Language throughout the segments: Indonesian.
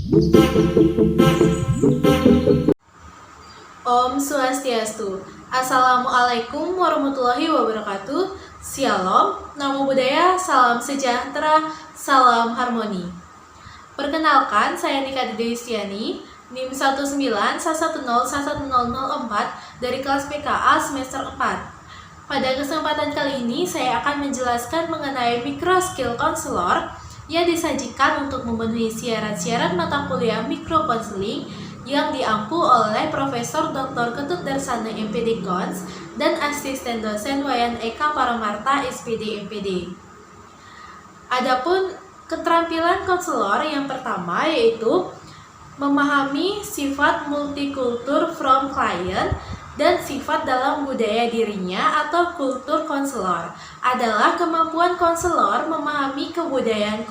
Om Swastiastu. Assalamualaikum warahmatullahi wabarakatuh. Shalom, namo buddhaya, salam sejahtera, salam harmoni. Perkenalkan, saya Nika Dede Yustiani, NIM 1911101004 dari kelas PKA semester 4. Pada kesempatan kali ini, saya akan menjelaskan mengenai micro skill counselor yang disajikan untuk memenuhi syarat-syarat mata kuliah micro counseling yang diampu oleh Profesor Dr. Ketut Darsana MPD Cons dan asisten dosen Wayan Eka Paramarta SPD MPD. Adapun keterampilan konselor yang pertama yaitu memahami sifat multikultur from client dan sifat dalam budaya dirinya atau kultur konselor adalah kemampuan konselor memahami kebudayaan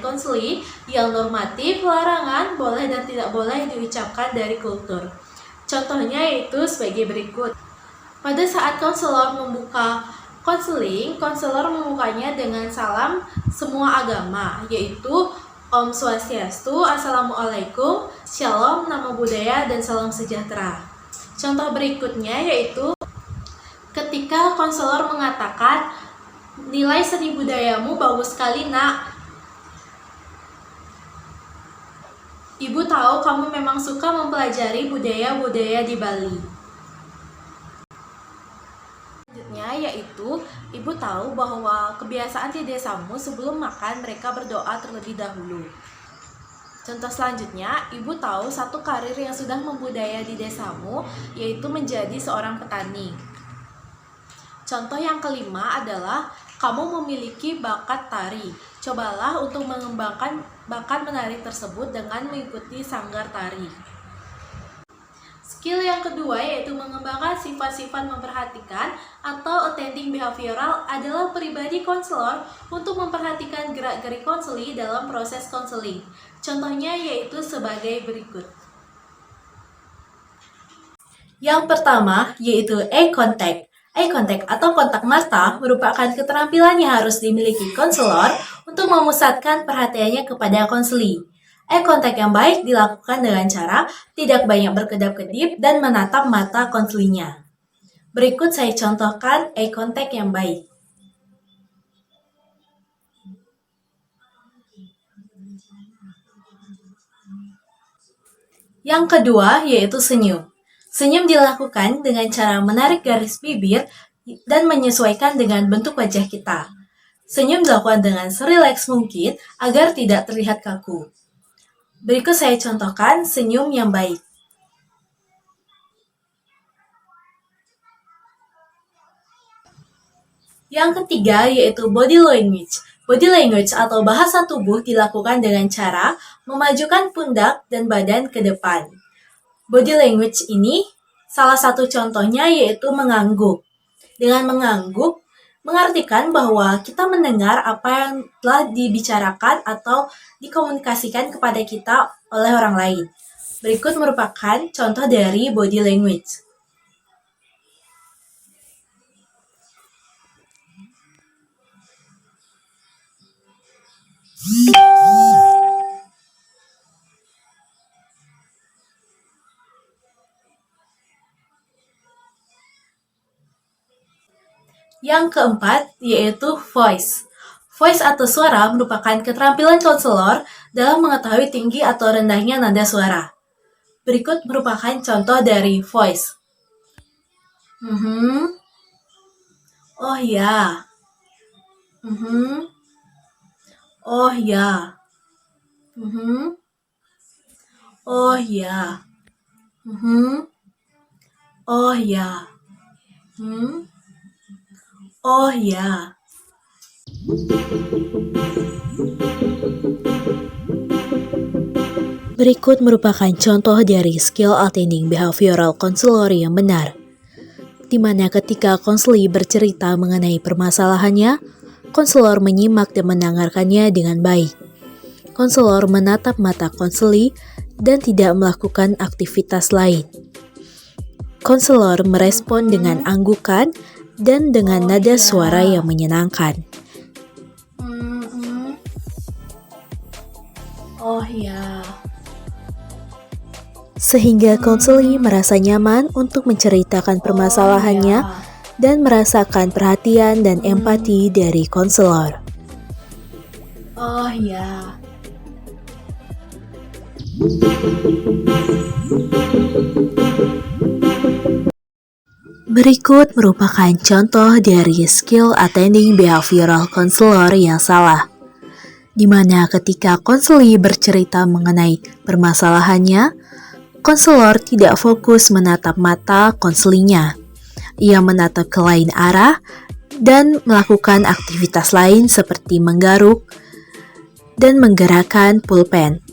konseling yang normatif, larangan, boleh dan tidak boleh diucapkan dari kultur. Contohnya yaitu sebagai berikut. Pada saat konselor membuka konseling, konselor membukanya dengan salam semua agama, yaitu Om Swastiastu, Assalamualaikum, Shalom, Namo Buddhaya, dan Salam Sejahtera. Contoh berikutnya yaitu ketika konselor mengatakan nilai seni budayamu bagus sekali nak. Ibu tahu kamu memang suka mempelajari budaya-budaya di Bali. Selanjutnya yaitu ibu tahu bahwa kebiasaan di desamu sebelum makan mereka berdoa terlebih dahulu. Contoh selanjutnya, ibu tahu satu karir yang sudah membudaya di desamu, yaitu menjadi seorang petani. Contoh yang kelima adalah kamu memiliki bakat tari. Cobalah untuk mengembangkan bakat menari tersebut dengan mengikuti sanggar tari. Skill yang kedua yaitu mengembangkan sifat-sifat memperhatikan atau attending behavioral adalah pribadi konselor untuk memperhatikan gerak-gerik konseli dalam proses konseling. Contohnya yaitu sebagai berikut. Yang pertama yaitu eye contact. Eye contact atau kontak mata merupakan keterampilan yang harus dimiliki konselor untuk memusatkan perhatiannya kepada konseli. Eye contact yang baik dilakukan dengan cara tidak banyak berkedap-kedip dan menatap mata konselinya. Berikut saya contohkan eye contact yang baik. Yang kedua yaitu senyum. Senyum dilakukan dengan cara menarik garis bibir dan menyesuaikan dengan bentuk wajah kita. Senyum dilakukan dengan serileks mungkin agar tidak terlihat kaku. Berikut saya contohkan senyum yang baik. Yang ketiga yaitu body language. Body language atau bahasa tubuh dilakukan dengan cara memajukan pundak dan badan ke depan. Body language ini salah satu contohnya yaitu mengangguk. Dengan mengangguk, mengartikan bahwa kita mendengar apa yang telah dibicarakan atau dikomunikasikan kepada kita oleh orang lain. Berikut merupakan contoh dari body language. Yang keempat yaitu voice. Voice atau suara merupakan keterampilan konselor dalam mengetahui tinggi atau rendahnya nada suara. Berikut merupakan contoh dari voice. Oh ya. Oh ya. Oh ya. Oh ya. Oh ya. Berikut merupakan contoh dari skill attending behavioral counselor yang benar, di mana ketika konseli bercerita mengenai permasalahannya, konselor menyimak dan mendengarkannya dengan baik. Konselor menatap mata konseli dan tidak melakukan aktivitas lain. Konselor merespon dengan anggukan dan dengan nada suara yang menyenangkan. Oh ya. sehingga konseli merasa nyaman untuk menceritakan permasalahannya dan merasakan perhatian dan empati dari konselor. Oh ya. Berikut merupakan contoh dari skill attending behavioral counselor yang salah, di mana ketika konseli bercerita mengenai permasalahannya, konselor tidak fokus menatap mata konselinya. Ia menatap ke lain arah dan melakukan aktivitas lain seperti menggaruk dan menggerakkan pulpen.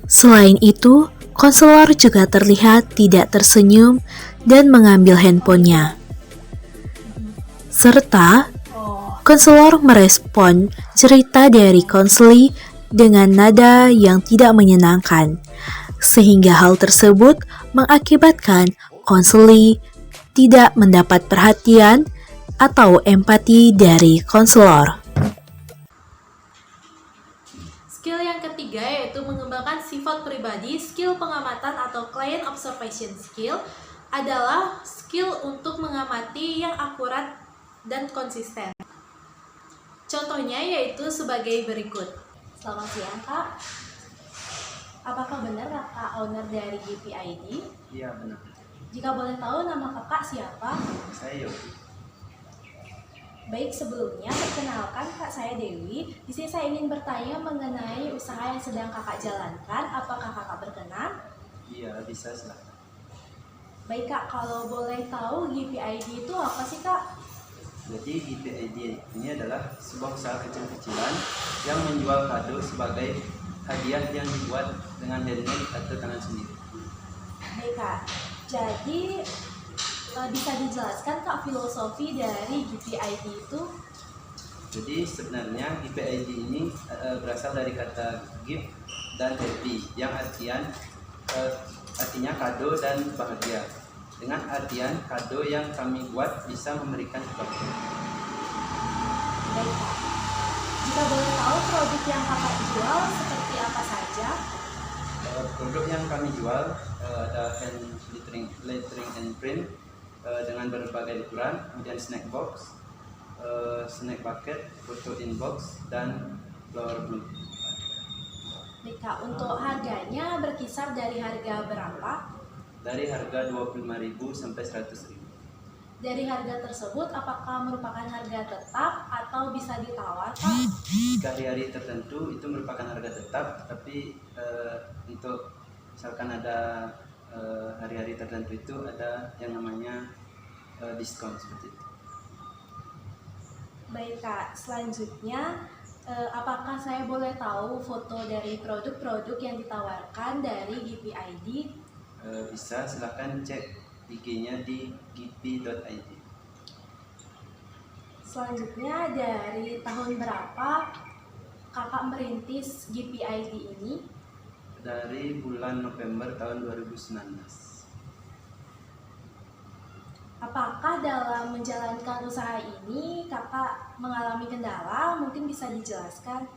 Selain itu, konselor juga terlihat tidak tersenyum dan mengambil handphonenya. Serta, konselor merespon cerita dari konseli dengan nada yang tidak menyenangkan, sehingga hal tersebut mengakibatkan konseli tidak mendapat perhatian atau empati dari konselor. Skill yang ketiga yaitu mengembangkan sifat pribadi. Skill pengamatan atau client observation skill adalah skill untuk mengamati yang akurat dan konsisten. Contohnya yaitu sebagai berikut. Selamat siang, Kak. Apakah benar Kakak owner dari GPID? Iya, benar. Jika boleh tahu nama Kakak siapa? Saya Yogi. Baik, sebelumnya perkenalkan, Kak, saya Dewi. Di sini saya ingin bertanya mengenai usaha yang sedang Kakak jalankan. Apakah Kakak berkenan? Iya, bisa silakan. Baik, Kak, kalau boleh tahu GPID itu apa sih, Kak? Jadi GPID ini adalah sebuah usaha kecil-kecilan yang menjual kado sebagai hadiah yang dibuat dengan handmade atau tangan sendiri. Baik, Kak. Jadi bisa dijelaskan, Kak, filosofi dari GPID itu? Jadi sebenarnya GPID ini berasal dari kata gift dan happy yang artinya kado dan bahagia. Dengan artian kado yang kami buat bisa memberikan kebahagiaan. Baik, Kak. Jika boleh tahu produk yang Kakak jual seperti apa saja? Produk yang kami jual ada hand lettering and print dengan berbagai ukuran, kemudian snack box, snack bucket, photo inbox, dan flower bloom. Baik, Kak. Untuk harganya berkisar dari harga berapa? Dari harga 25.000 sampai 100.000. Dari harga tersebut, apakah merupakan harga tetap atau bisa ditawar, Kak? Jika di hari tertentu itu merupakan harga tetap, tapi untuk misalkan ada hari-hari tertentu itu ada yang namanya diskon seperti itu. Baik, Kak, selanjutnya apakah saya boleh tahu foto dari produk-produk yang ditawarkan dari GPID? Bisa silahkan cek IG-nya di gipi.id. Selanjutnya, dari tahun berapa Kakak merintis GPID ini? Dari bulan November tahun 2019. Apakah dalam menjalankan usaha ini Kakak mengalami kendala? Mungkin bisa dijelaskan.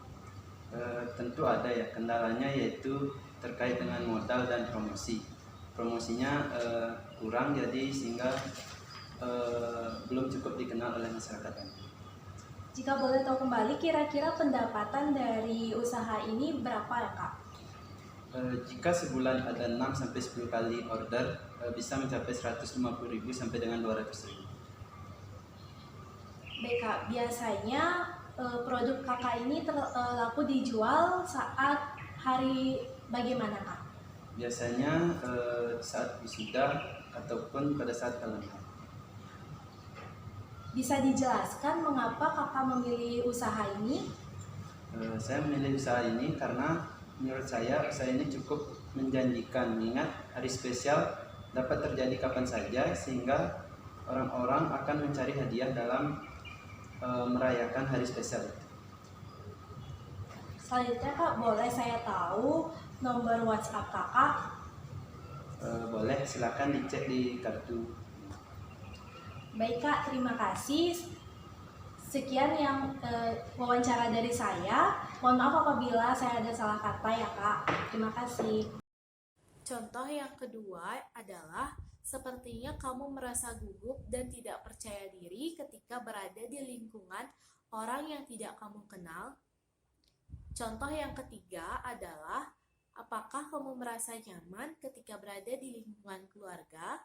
Tentu ada ya, kendalanya yaitu terkait dengan modal dan promosi. Promosinya kurang, jadi sehingga belum cukup dikenal oleh masyarakat. Jika boleh tahu kembali, kira-kira pendapatan dari usaha ini berapa ya, Kak? Jika sebulan ada 6-10 kali order, bisa mencapai 150.000 sampai dengan 200.000. Baik, Kak, biasanya produk Kakak ini laku dijual saat hari bagaimana, Kak? Biasanya saat wisuda ataupun pada saat kalender. Bisa dijelaskan mengapa Kakak memilih usaha ini? Saya memilih usaha ini karena menurut saya usaha ini cukup menjanjikan, mengingat hari spesial dapat terjadi kapan saja, sehingga orang-orang akan mencari hadiah dalam merayakan hari spesial. Selanjutnya, Kak, boleh saya tahu nomor WhatsApp kakak? Boleh, silakan dicek di kartu. Baik kak, terima kasih. Sekian yang wawancara dari saya. Mohon maaf apabila saya ada salah kata ya kak. Terima kasih. Contoh yang kedua adalah sepertinya kamu merasa gugup dan tidak percaya diri ketika berada di lingkungan orang yang tidak kamu kenal. Contoh yang ketiga adalah apakah kamu merasa nyaman ketika berada di lingkungan keluarga?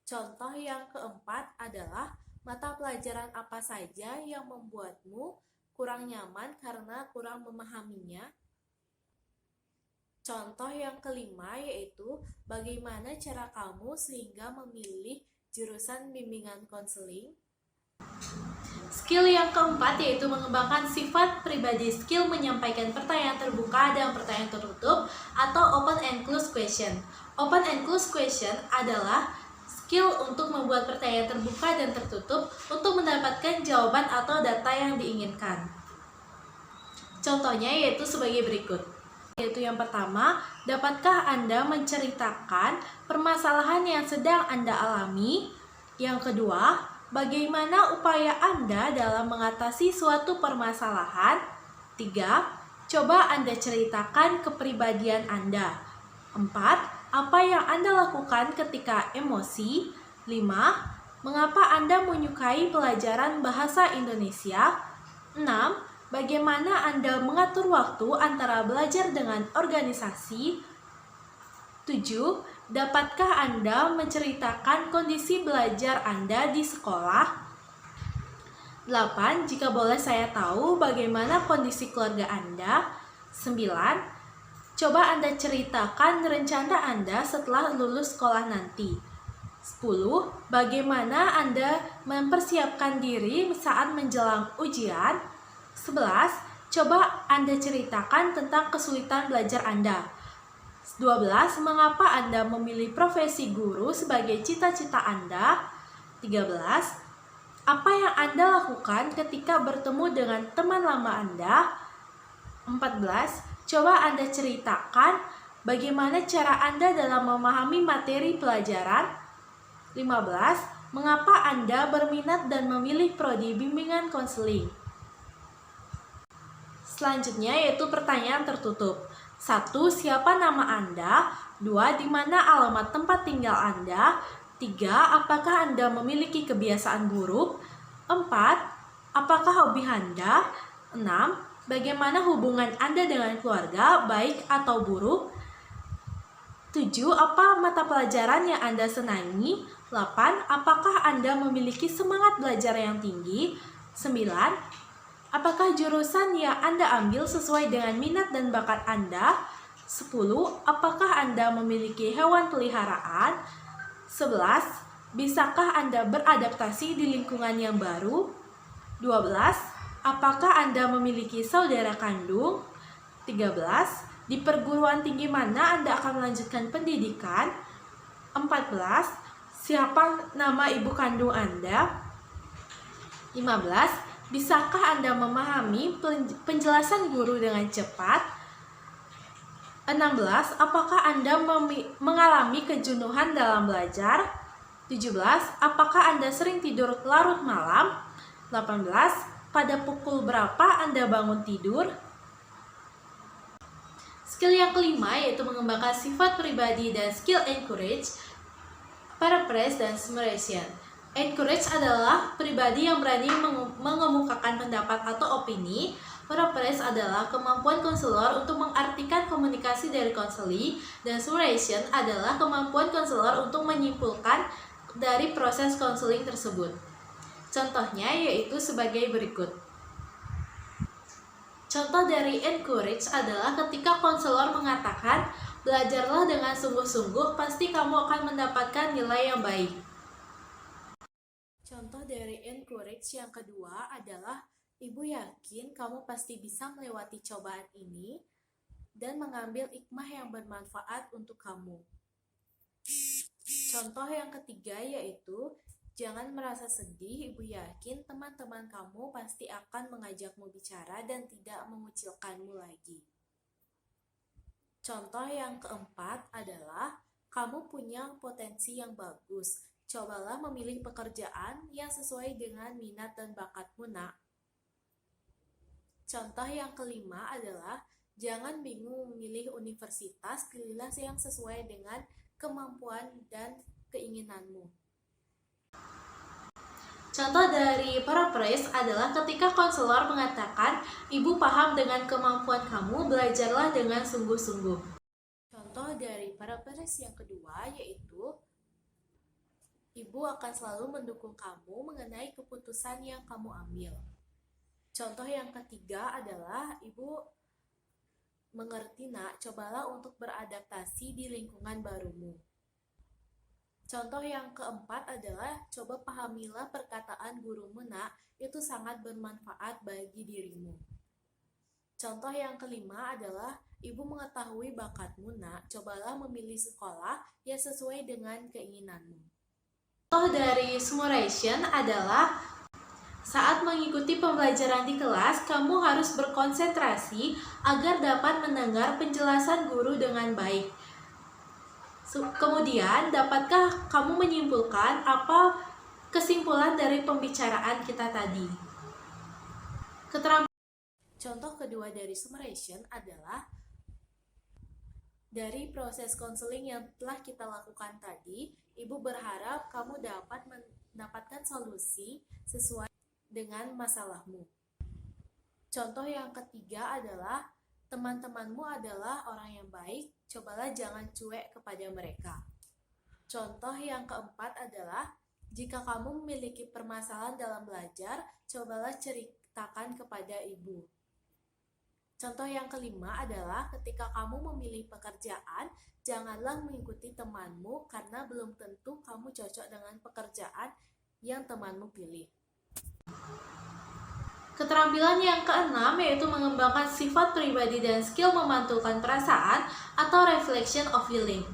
Contoh yang keempat adalah mata pelajaran apa saja yang membuatmu kurang nyaman karena kurang memahaminya? Contoh yang kelima yaitu bagaimana cara kamu sehingga memilih jurusan bimbingan konseling? Skill yang keempat yaitu mengembangkan sifat pribadi, skill menyampaikan pertanyaan terbuka dan pertanyaan tertutup atau open and close question. Open and close question adalah skill untuk membuat pertanyaan terbuka dan tertutup untuk mendapatkan jawaban atau data yang diinginkan. Contohnya yaitu sebagai berikut. Yaitu yang pertama, dapatkah Anda menceritakan permasalahan yang sedang Anda alami? Yang kedua, bagaimana upaya Anda dalam mengatasi suatu permasalahan? 3. Coba Anda ceritakan kepribadian Anda. 4. Apa yang Anda lakukan ketika emosi? 5. Mengapa Anda menyukai pelajaran bahasa Indonesia? 6. Bagaimana Anda mengatur waktu antara belajar dengan organisasi? 7. Dapatkah Anda menceritakan kondisi belajar Anda di sekolah? 8. Jika boleh saya tahu bagaimana kondisi keluarga Anda? 9. Coba Anda ceritakan rencana Anda setelah lulus sekolah nanti. 10. Bagaimana Anda mempersiapkan diri saat menjelang ujian? 11. Coba Anda ceritakan tentang kesulitan belajar Anda. 12. Mengapa Anda memilih profesi guru sebagai cita-cita Anda? 13. Apa yang Anda lakukan ketika bertemu dengan teman lama Anda? 14. Coba Anda ceritakan bagaimana cara Anda dalam memahami materi pelajaran. 15. Mengapa Anda berminat dan memilih prodi bimbingan konseling? Selanjutnya yaitu pertanyaan tertutup. 1. Siapa nama Anda? 2. Di mana alamat tempat tinggal Anda? 3. Apakah Anda memiliki kebiasaan buruk? 4. Apakah hobi Anda? 6. Bagaimana hubungan Anda dengan keluarga, baik atau buruk? 7. Apa mata pelajaran yang Anda senangi? 8. Apakah Anda memiliki semangat belajar yang tinggi? 9. Apakah jurusan yang Anda ambil sesuai dengan minat dan bakat Anda? 10. Apakah Anda memiliki hewan peliharaan? 11. Bisakah Anda beradaptasi di lingkungan yang baru? 12. Apakah Anda memiliki saudara kandung? 13. Di perguruan tinggi mana Anda akan melanjutkan pendidikan? 14. Siapa nama ibu kandung Anda? 15. Bisakah Anda memahami penjelasan guru dengan cepat? 16. Apakah Anda mengalami kejenuhan dalam belajar? 17. Apakah Anda sering tidur larut malam? 18. Pada pukul berapa Anda bangun tidur? Skill yang kelima yaitu mengembangkan sifat pribadi dan skill encourage, paraphrase, dan summation. Encourage adalah pribadi yang berani mengemukakan pendapat atau opini. Paraphrase adalah kemampuan konselor untuk mengartikan komunikasi dari konseling. Dan summation adalah kemampuan konselor untuk menyimpulkan dari proses konseling tersebut. Contohnya yaitu sebagai berikut. Contoh dari encourage adalah ketika konselor mengatakan, belajarlah dengan sungguh-sungguh, pasti kamu akan mendapatkan nilai yang baik. Contoh dari encourage yang kedua adalah, Ibu yakin kamu pasti bisa melewati cobaan ini dan mengambil hikmah yang bermanfaat untuk kamu. Contoh yang ketiga yaitu, jangan merasa sedih, Ibu yakin teman-teman kamu pasti akan mengajakmu bicara dan tidak mengucilkanmu lagi. Contoh yang keempat adalah kamu punya potensi yang bagus. Cobalah memilih pekerjaan yang sesuai dengan minat dan bakatmu, nak. Contoh yang kelima adalah jangan bingung memilih universitas, pilihlah yang sesuai dengan kemampuan dan keinginanmu. Contoh dari paraphrase adalah ketika konselor mengatakan, "Ibu paham dengan kemampuan kamu, belajarlah dengan sungguh-sungguh." Contoh dari paraphrase yang kedua yaitu, ibu akan selalu mendukung kamu mengenai keputusan yang kamu ambil. Contoh yang ketiga adalah, ibu mengerti, nak, cobalah untuk beradaptasi di lingkungan barumu. Contoh yang keempat adalah, coba pahamilah perkataan gurumu, nak, itu sangat bermanfaat bagi dirimu. Contoh yang kelima adalah, ibu mengetahui bakatmu, nak, cobalah memilih sekolah yang sesuai dengan keinginanmu. Contoh dari summarization adalah saat mengikuti pembelajaran di kelas, kamu harus berkonsentrasi agar dapat mendengar penjelasan guru dengan baik. Kemudian, dapatkah kamu menyimpulkan apa kesimpulan dari pembicaraan kita tadi? Contoh kedua dari summarization adalah, dari proses konseling yang telah kita lakukan tadi, ibu berharap kamu dapat mendapatkan solusi sesuai dengan masalahmu. Contoh yang ketiga adalah, teman-temanmu adalah orang yang baik, cobalah jangan cuek kepada mereka. Contoh yang keempat adalah, jika kamu memiliki permasalahan dalam belajar, cobalah ceritakan kepada ibu. Contoh yang kelima adalah, ketika kamu memilih pekerjaan, janganlah mengikuti temanmu karena belum tentu kamu cocok dengan pekerjaan yang temanmu pilih. Keterampilan yang keenam yaitu mengembangkan sifat pribadi dan skill memantulkan perasaan atau reflection of feeling.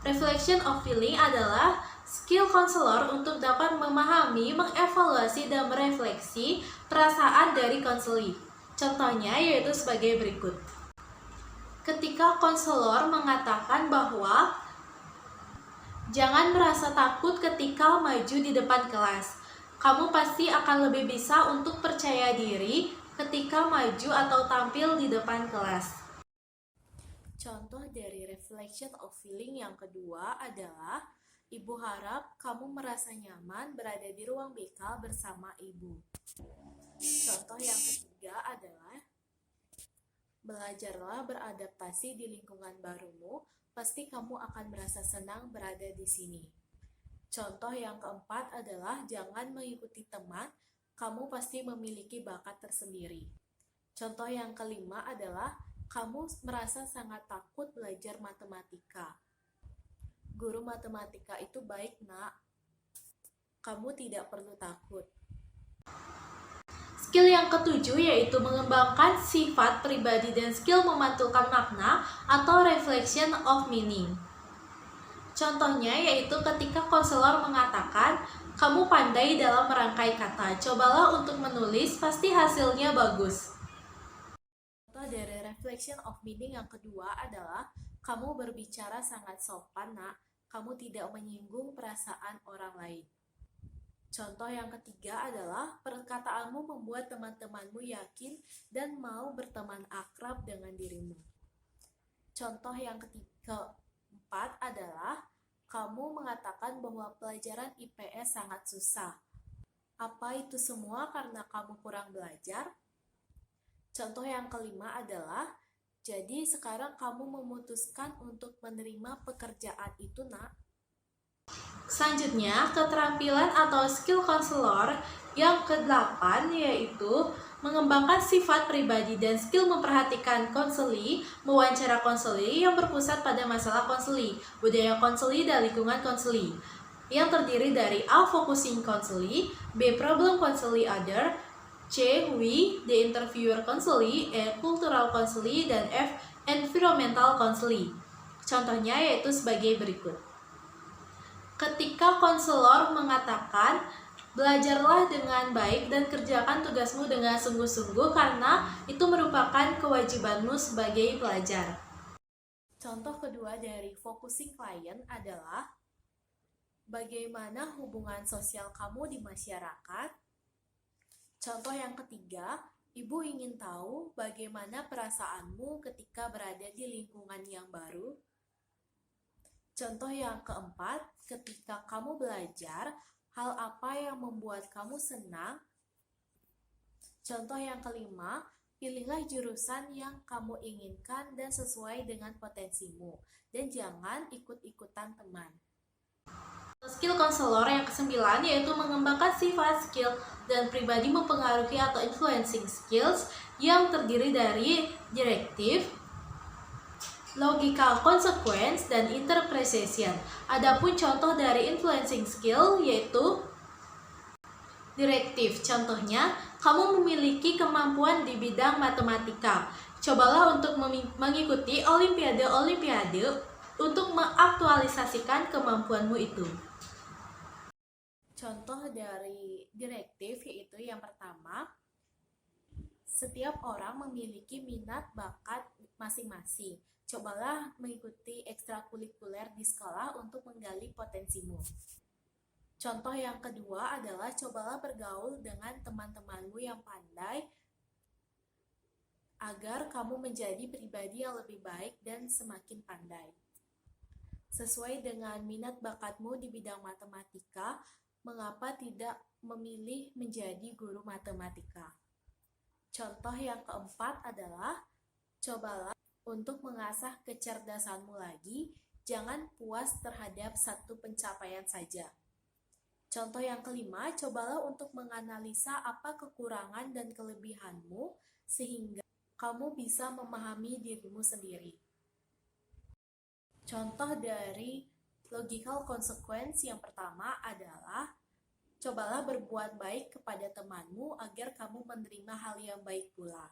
Reflection of feeling adalah skill konselor untuk dapat memahami, mengevaluasi, dan merefleksi perasaan dari konseli. Contohnya yaitu sebagai berikut. Ketika konselor mengatakan bahwa jangan merasa takut ketika maju di depan kelas. Kamu pasti akan lebih bisa untuk percaya diri ketika maju atau tampil di depan kelas. Contoh dari reflection of feeling yang kedua adalah, ibu harap kamu merasa nyaman berada di ruang BK bersama ibu. Contoh yang ketiga adalah, belajarlah beradaptasi di lingkungan barumu, pasti kamu akan merasa senang berada di sini. Contoh yang keempat adalah, jangan mengikuti teman, kamu pasti memiliki bakat tersendiri. Contoh yang kelima adalah, kamu merasa sangat takut belajar matematika. Guru matematika itu baik, nak. Kamu tidak perlu takut. Skill yang ketujuh yaitu mengembangkan sifat pribadi dan skill memantulkan makna atau reflection of meaning. Contohnya yaitu ketika konselor mengatakan, kamu pandai dalam merangkai kata, cobalah untuk menulis, pasti hasilnya bagus. Contoh dari reflection of meaning yang kedua adalah, kamu berbicara sangat sopan, nak, kamu tidak menyinggung perasaan orang lain. Contoh yang ketiga adalah, perkataanmu membuat teman-temanmu yakin dan mau berteman akrab dengan dirimu. Contoh yang keempat adalah, kamu mengatakan bahwa pelajaran IPS sangat susah. Apa itu semua karena kamu kurang belajar? Contoh yang kelima adalah, jadi sekarang kamu memutuskan untuk menerima pekerjaan itu, nak. Selanjutnya, keterampilan atau skill konselor yang ke-8 yaitu mengembangkan sifat pribadi dan skill memperhatikan konseli, mewawancara konseli yang berpusat pada masalah konseli, budaya konseli, dan lingkungan konseli, yang terdiri dari A. Focusing konseli, B. Problem konseli other, C. We, the interviewer konseli, E. Cultural konseli, dan F. Environmental konseli. Contohnya yaitu sebagai berikut. Ketika konselor mengatakan, belajarlah dengan baik dan kerjakan tugasmu dengan sungguh-sungguh karena itu merupakan kewajibanmu sebagai pelajar. Contoh kedua dari focusing client adalah bagaimana hubungan sosial kamu di masyarakat. Contoh yang ketiga, ibu ingin tahu bagaimana perasaanmu ketika berada di lingkungan yang baru. Contoh yang keempat, ketika kamu belajar, hal apa yang membuat kamu senang? Contoh yang kelima, pilihlah jurusan yang kamu inginkan dan sesuai dengan potensimu, dan jangan ikut-ikutan teman. Skill konselor yang kesembilan yaitu mengembangkan sifat, skill, dan pribadi mempengaruhi atau influencing skills yang terdiri dari direktif, logical consequence, dan interpretation. Adapun contoh dari influencing skill yaitu direktif. Contohnya, kamu memiliki kemampuan di bidang matematika. Cobalah untuk mengikuti olimpiade-olimpiade untuk mengaktualisasikan kemampuanmu itu. Contoh dari direktif yaitu yang pertama, setiap orang memiliki minat bakat masing-masing. Cobalah mengikuti ekstrakurikuler di sekolah untuk menggali potensimu. Contoh yang kedua adalah cobalah bergaul dengan teman-temanmu yang pandai agar kamu menjadi pribadi yang lebih baik dan semakin pandai. Sesuai dengan minat bakatmu di bidang matematika, mengapa tidak memilih menjadi guru matematika? Contoh yang keempat adalah cobalah untuk mengasah kecerdasanmu lagi, jangan puas terhadap satu pencapaian saja. Contoh yang kelima, cobalah untuk menganalisa apa kekurangan dan kelebihanmu sehingga kamu bisa memahami dirimu sendiri. Contoh dari logical consequence yang pertama adalah cobalah berbuat baik kepada temanmu agar kamu menerima hal yang baik pula.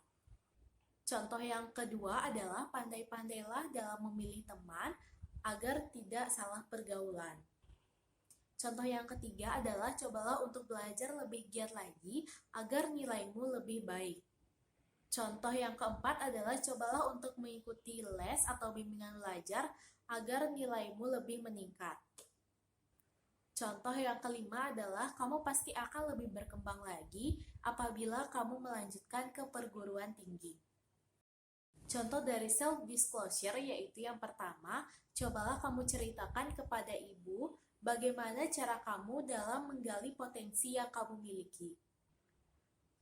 Contoh yang kedua adalah pandai-pandailah dalam memilih teman agar tidak salah pergaulan. Contoh yang ketiga adalah cobalah untuk belajar lebih giat lagi agar nilaimu lebih baik. Contoh yang keempat adalah cobalah untuk mengikuti les atau bimbingan belajar agar nilaimu lebih meningkat. Contoh yang kelima adalah kamu pasti akan lebih berkembang lagi apabila kamu melanjutkan ke perguruan tinggi. Contoh dari self-disclosure yaitu yang pertama, cobalah kamu ceritakan kepada ibu bagaimana cara kamu dalam menggali potensi yang kamu miliki.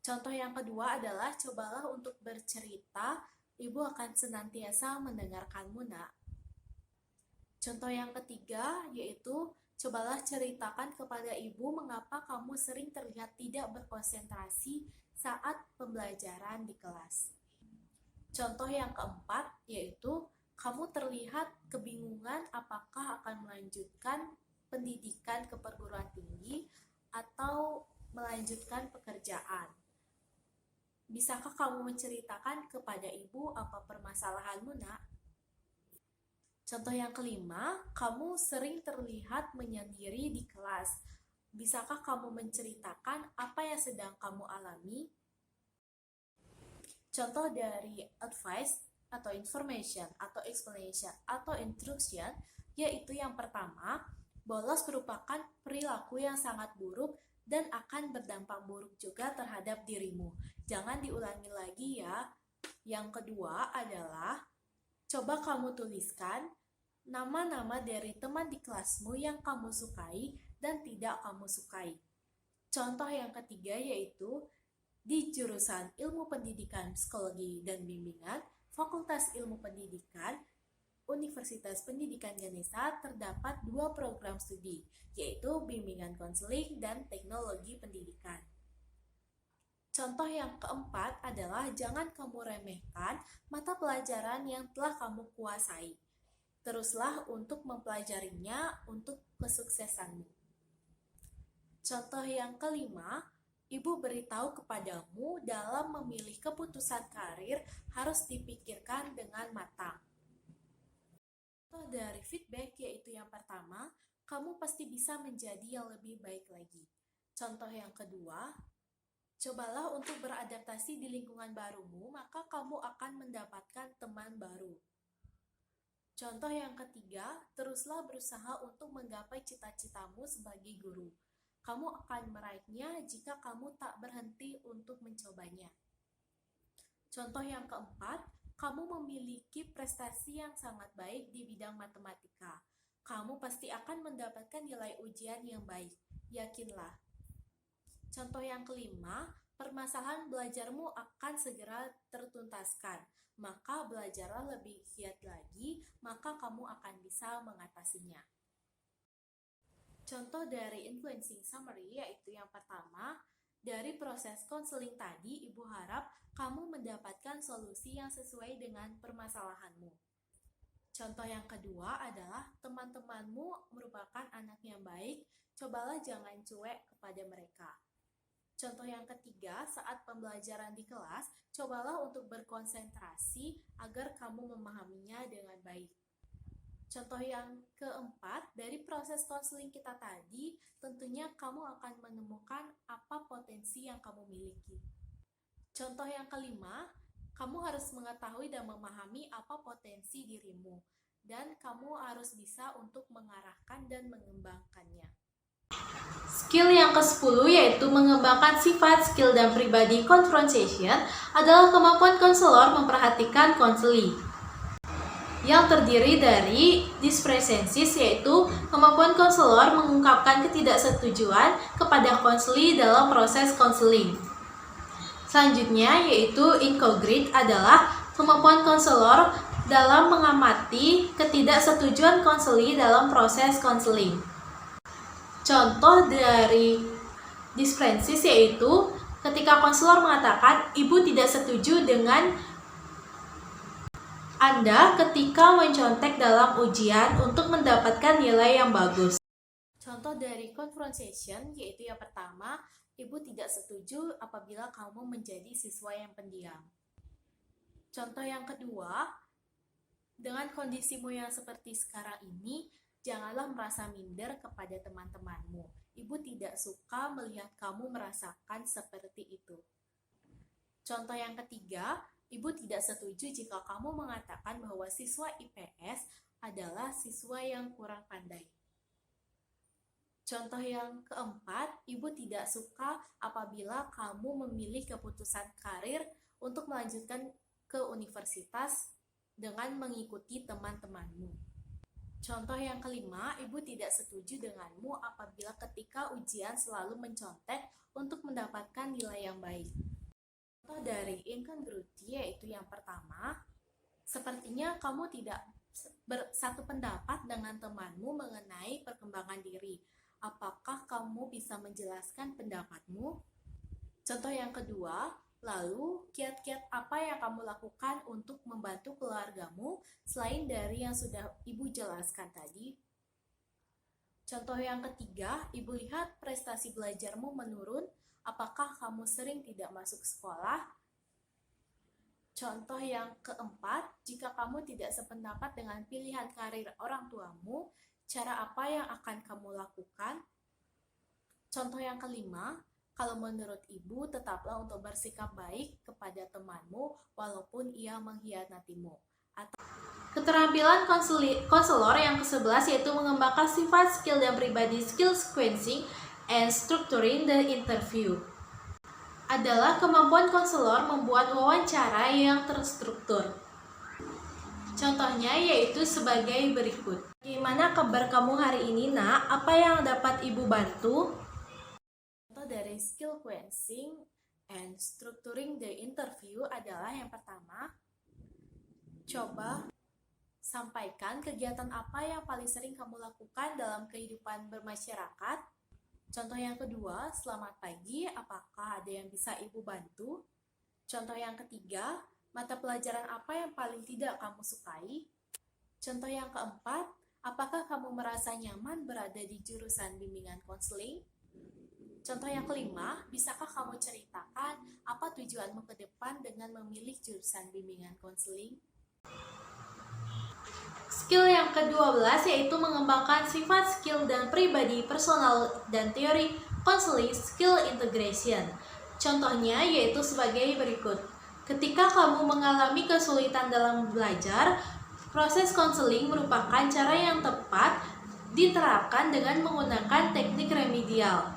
Contoh yang kedua adalah cobalah untuk bercerita, ibu akan senantiasa mendengarkanmu, nak. Contoh yang ketiga yaitu cobalah ceritakan kepada ibu mengapa kamu sering terlihat tidak berkonsentrasi saat pembelajaran di kelas. Contoh yang keempat yaitu kamu terlihat kebingungan apakah akan melanjutkan pendidikan ke perguruan tinggi atau melanjutkan pekerjaan. Bisakah kamu menceritakan kepada ibu apa permasalahanmu, nak? Contoh yang kelima, kamu sering terlihat menyendiri di kelas. Bisakah kamu menceritakan apa yang sedang kamu alami? Contoh dari advice atau information atau explanation atau instruction yaitu yang pertama, bolos merupakan perilaku yang sangat buruk dan akan berdampak buruk juga terhadap dirimu. Jangan diulangi lagi ya. Yang kedua adalah coba kamu tuliskan nama-nama dari teman di kelasmu yang kamu sukai dan tidak kamu sukai. Contoh yang ketiga yaitu di jurusan Ilmu Pendidikan, Psikologi, dan Bimbingan, Fakultas Ilmu Pendidikan, Universitas Pendidikan Ganesha terdapat 2 program studi, yaitu Bimbingan Konseling dan Teknologi Pendidikan. Contoh yang keempat adalah jangan kamu remehkan mata pelajaran yang telah kamu kuasai. Teruslah untuk mempelajarinya untuk kesuksesanmu. Contoh yang kelima, ibu beritahu kepadamu dalam memilih keputusan karir harus dipikirkan dengan matang. Contoh dari feedback yaitu yang pertama, kamu pasti bisa menjadi yang lebih baik lagi. Contoh yang kedua, cobalah untuk beradaptasi di lingkungan barumu, maka kamu akan mendapatkan teman baru. Contoh yang ketiga, teruslah berusaha untuk menggapai cita-citamu sebagai guru. Kamu akan meraihnya jika kamu tak berhenti untuk mencobanya. Contoh yang keempat, kamu memiliki prestasi yang sangat baik di bidang matematika. Kamu pasti akan mendapatkan nilai ujian yang baik. Yakinlah. Contoh yang kelima, permasalahan belajarmu akan segera tertuntaskan. Maka belajarlah lebih giat lagi, maka kamu akan bisa mengatasinya. Contoh dari influencing summary yaitu yang pertama, dari proses konseling tadi, Ibu harap kamu mendapatkan solusi yang sesuai dengan permasalahanmu. Contoh yang kedua adalah teman-temanmu merupakan anak yang baik, cobalah jangan cuek kepada mereka. Contoh yang ketiga, saat pembelajaran di kelas, cobalah untuk berkonsentrasi agar kamu memahaminya dengan baik. Contoh yang keempat, dari proses konseling kita tadi, tentunya kamu akan menemukan apa potensi yang kamu miliki. Contoh yang kelima, kamu harus mengetahui dan memahami apa potensi dirimu, dan kamu harus bisa untuk mengarahkan dan mengembangkannya. Skill yang ke-10 yaitu mengembangkan sifat, skill, dan pribadi confrontation adalah kemampuan konselor memperhatikan konseli yang terdiri dari dispresensis yaitu kemampuan konselor mengungkapkan ketidaksetujuan kepada konseli dalam proses konseling. Selanjutnya yaitu incongruent adalah kemampuan konselor dalam mengamati ketidaksetujuan konseli dalam proses konseling. Contoh dari dispresensis yaitu ketika konselor mengatakan ibu tidak setuju dengan Anda ketika mencontek dalam ujian untuk mendapatkan nilai yang bagus. Contoh dari confrontation yaitu yang pertama, ibu tidak setuju apabila kamu menjadi siswa yang pendiam. Contoh yang kedua, dengan kondisimu yang seperti sekarang ini, janganlah merasa minder kepada teman-temanmu. Ibu tidak suka melihat kamu merasakan seperti itu. Contoh yang ketiga, ibu tidak setuju jika kamu mengatakan bahwa siswa IPS adalah siswa yang kurang pandai. Contoh yang keempat, ibu tidak suka apabila kamu memilih keputusan karir untuk melanjutkan ke universitas dengan mengikuti teman-temanmu. Contoh yang kelima, ibu tidak setuju denganmu apabila ketika ujian selalu mencontek untuk mendapatkan nilai yang baik. Contoh dari incongruity yaitu yang pertama, sepertinya kamu tidak bersatu pendapat dengan temanmu mengenai perkembangan diri. Apakah kamu bisa menjelaskan pendapatmu? Contoh yang kedua, lalu kiat-kiat apa yang kamu lakukan untuk membantu keluargamu selain dari yang sudah ibu jelaskan tadi? Contoh yang ketiga, ibu lihat prestasi belajarmu menurun, apakah kamu sering tidak masuk sekolah? Contoh yang keempat, jika kamu tidak sependapat dengan pilihan karir orang tuamu, cara apa yang akan kamu lakukan? Contoh yang kelima, kalau menurut ibu, tetaplah untuk bersikap baik kepada temanmu walaupun ia mengkhianatimu. Keterampilan konselor yang ke-11 yaitu mengembangkan sifat, skill, dan pribadi skill sequencing and structuring the interview. Adalah kemampuan konselor membuat wawancara yang terstruktur. Contohnya yaitu sebagai berikut. Bagaimana kabar kamu hari ini, Nak? Apa yang dapat ibu bantu? Contoh dari skill sequencing and structuring the interview adalah yang pertama, coba sampaikan kegiatan apa yang paling sering kamu lakukan dalam kehidupan bermasyarakat. Contoh yang kedua, selamat pagi, apakah ada yang bisa ibu bantu? Contoh yang ketiga, mata pelajaran apa yang paling tidak kamu sukai? Contoh yang keempat, apakah kamu merasa nyaman berada di jurusan bimbingan konseling? Contoh yang kelima, bisakah kamu ceritakan apa tujuanmu ke depan dengan memilih jurusan bimbingan konseling? Skill yang ke-12 yaitu mengembangkan sifat, skill, dan pribadi personal dan teori konseling skill integration. Contohnya yaitu sebagai berikut. Ketika kamu mengalami kesulitan dalam belajar, Proses konseling merupakan cara yang tepat diterapkan dengan menggunakan teknik remedial.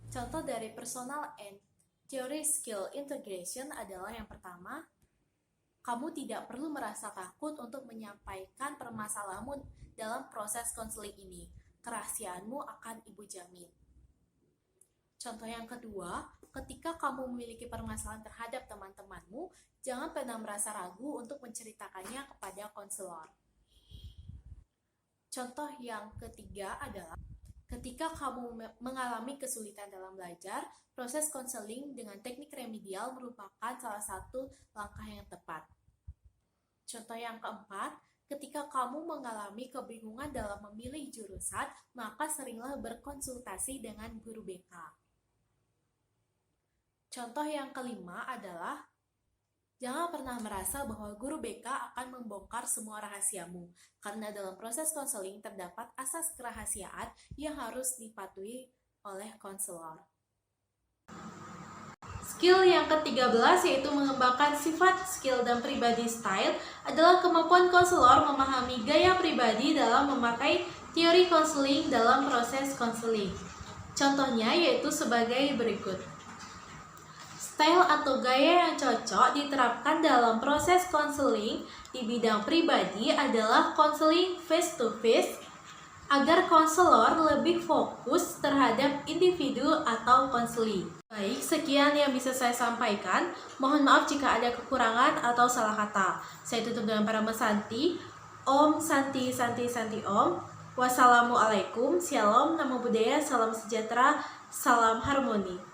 Contoh dari personal and theory skill integration adalah yang pertama, kamu tidak perlu merasa takut untuk menyampaikan permasalahanmu dalam proses konseling ini. Kerahasiaanmu akan Ibu jamin. Contoh yang kedua, ketika kamu memiliki permasalahan terhadap teman-temanmu, jangan pernah merasa ragu untuk menceritakannya kepada konselor. Contoh yang ketiga adalah ketika kamu mengalami kesulitan dalam belajar, proses konseling dengan teknik remedial merupakan salah satu langkah yang tepat. Contoh yang keempat, ketika kamu mengalami kebingungan dalam memilih jurusan, maka seringlah berkonsultasi dengan guru BK. Contoh yang kelima adalah jangan pernah merasa bahwa guru BK akan membongkar semua rahasiamu, karena dalam proses konseling terdapat asas kerahasiaan yang harus dipatuhi oleh konselor. Skill yang ke-13 yaitu mengembangkan sifat, skill, dan pribadi style adalah kemampuan konselor memahami gaya pribadi dalam memakai teori konseling dalam proses konseling. Contohnya yaitu sebagai berikut. Style atau gaya yang cocok diterapkan dalam proses konseling di bidang pribadi adalah konseling face-to-face agar konselor lebih fokus terhadap individu atau konseli. Baik, sekian yang bisa saya sampaikan. Mohon maaf jika ada kekurangan atau salah kata. Saya tutup dengan para mesanti. Om Santi Santi Santi Om. Wassalamualaikum, Shalom, Namo Buddhaya, Salam Sejahtera, Salam Harmoni.